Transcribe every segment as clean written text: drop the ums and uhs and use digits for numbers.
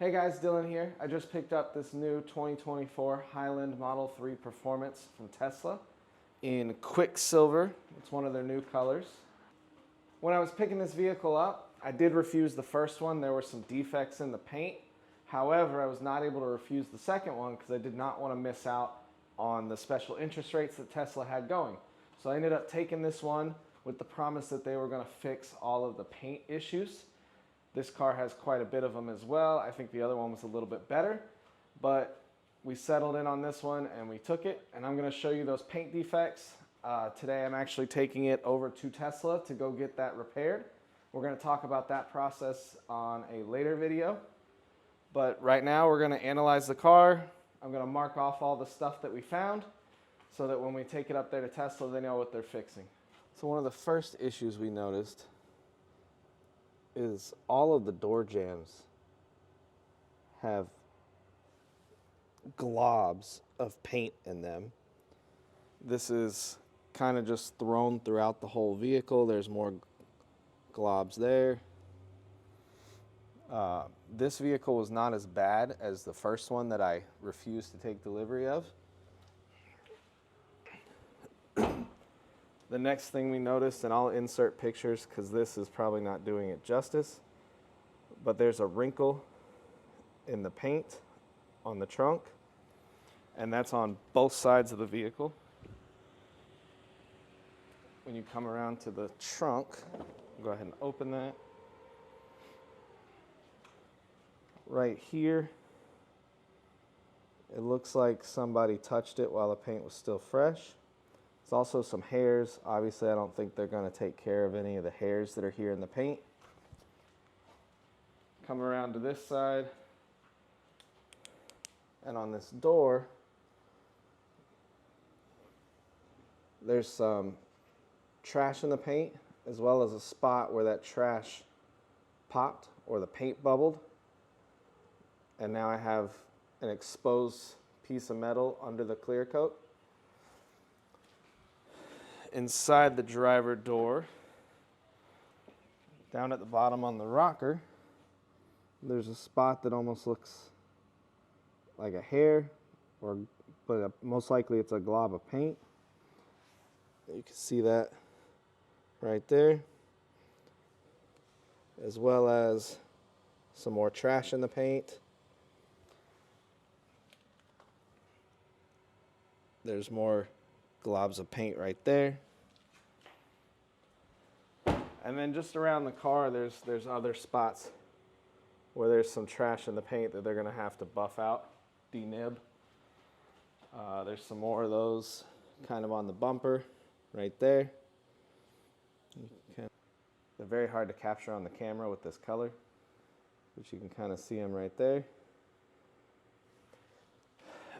Hey guys, Dylan here. I just picked up this new 2024 Highland Model 3 Performance from Tesla in Quicksilver. It's one of their new colors. When I was picking this vehicle up, I did refuse the first one. There were some defects in the paint. However, I was not able to refuse the second one because I did not want to miss out on the special interest rates that Tesla had going. So I ended up taking this one with the promise that they were going to fix all of the paint issues. This car has quite a bit of them as well. I think the other one was a little bit better, but we settled in on this one and we took it, and I'm going to show you those paint defects. Today I'm actually taking it over to Tesla to go get that repaired. We're going to talk about that process on a later video, but right now we're going to analyze the car. I'm going to mark off all the stuff that we found so that when we take it up there to Tesla, they know what they're fixing. So one of the first issues we noticed is all of the door jambs have globs of paint in them. This is kind of just thrown throughout the whole vehicle. There's more globs there. This vehicle was not as bad as the first one that I refused to take delivery of. The next thing we noticed, and I'll insert pictures because this is probably not doing it justice, but there's a wrinkle in the paint on the trunk, and that's on both sides of the vehicle. When you come around to the trunk, go ahead and open that. Right here, it looks like somebody touched it while the paint was still fresh. There's also some hairs. Obviously, I don't think they're going to take care of any of the hairs that are here in the paint. Come around to this side. And on this door, there's some trash in the paint, as well as a spot where that trash popped or the paint bubbled. And now I have an exposed piece of metal under the clear coat. Inside the driver door, down at the bottom on the rocker, there's a spot that almost looks like a hair, but most likely it's a glob of paint. You can see that right there, as well as some more trash in the paint. There's more globs of paint right there. And then just around the car, there's other spots where there's some trash in the paint that they're going to have to buff out, denib. There's some more of those kind of on the bumper right there. They're very hard to capture on the camera with this color, but you can kind of see them right there.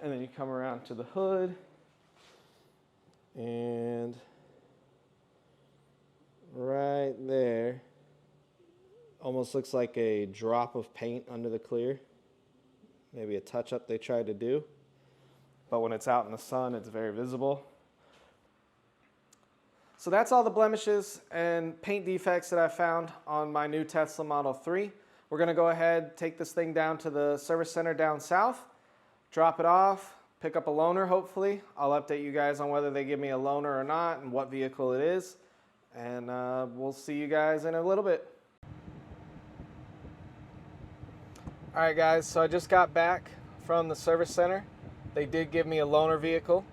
And then you come around to the hood, and right there almost looks like a drop of paint under the clear. Maybe a touch-up they tried to do, but when it's out in the sun, it's very visible. So that's all the blemishes and paint defects that I found on my new Tesla Model 3. We're going to go ahead, take this thing down to the service center down south, drop it off, pick up a loaner hopefully. I'll update you guys on whether they give me a loaner or not and what vehicle it is. And we'll see you guys in a little bit. Alright guys, so I just got back from the service center. They did give me a loaner vehicle.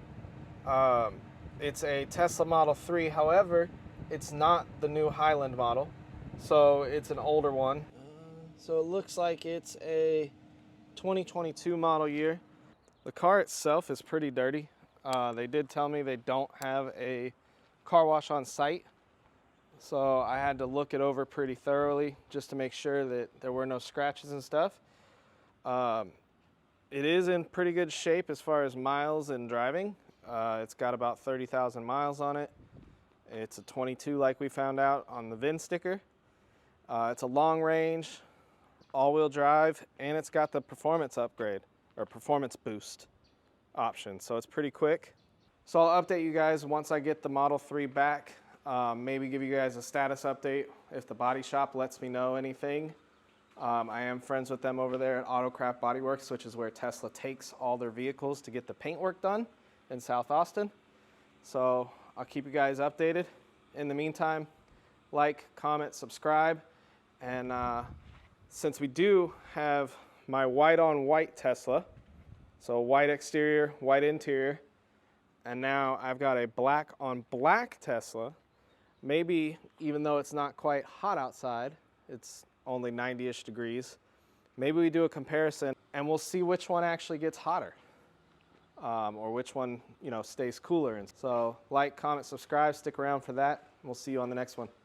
It's a Tesla Model 3, however, it's not the new Highland model. So it's an older one. So it looks like it's a 2022 model year. The car itself is pretty dirty. They did tell me they don't have a car wash on site. So I had to look it over pretty thoroughly just to make sure that there were no scratches and stuff. It is in pretty good shape as far as miles and driving. It's got about 30,000 miles on it. It's a 22 like we found out on the VIN sticker. It's a long range, all-wheel drive, and it's got the performance upgrade or performance boost option, so it's pretty quick. So I'll update you guys once I get the Model 3 back. Maybe give you guys a status update if the body shop lets me know anything I am friends with them over there at Autocraft Body Works, which is where Tesla takes all their vehicles to get the paintwork done in South Austin. So I'll keep you guys updated. In the meantime, like, comment, subscribe, and since we do have my white on white Tesla, so white exterior, white interior, and now I've got a black on black Tesla, maybe even though it's not quite hot outside, it's only 90-ish degrees, maybe we do a comparison and we'll see which one actually gets hotter, or which one, you know, stays cooler. And so like, comment, subscribe, stick around for that. We'll see you on the next one.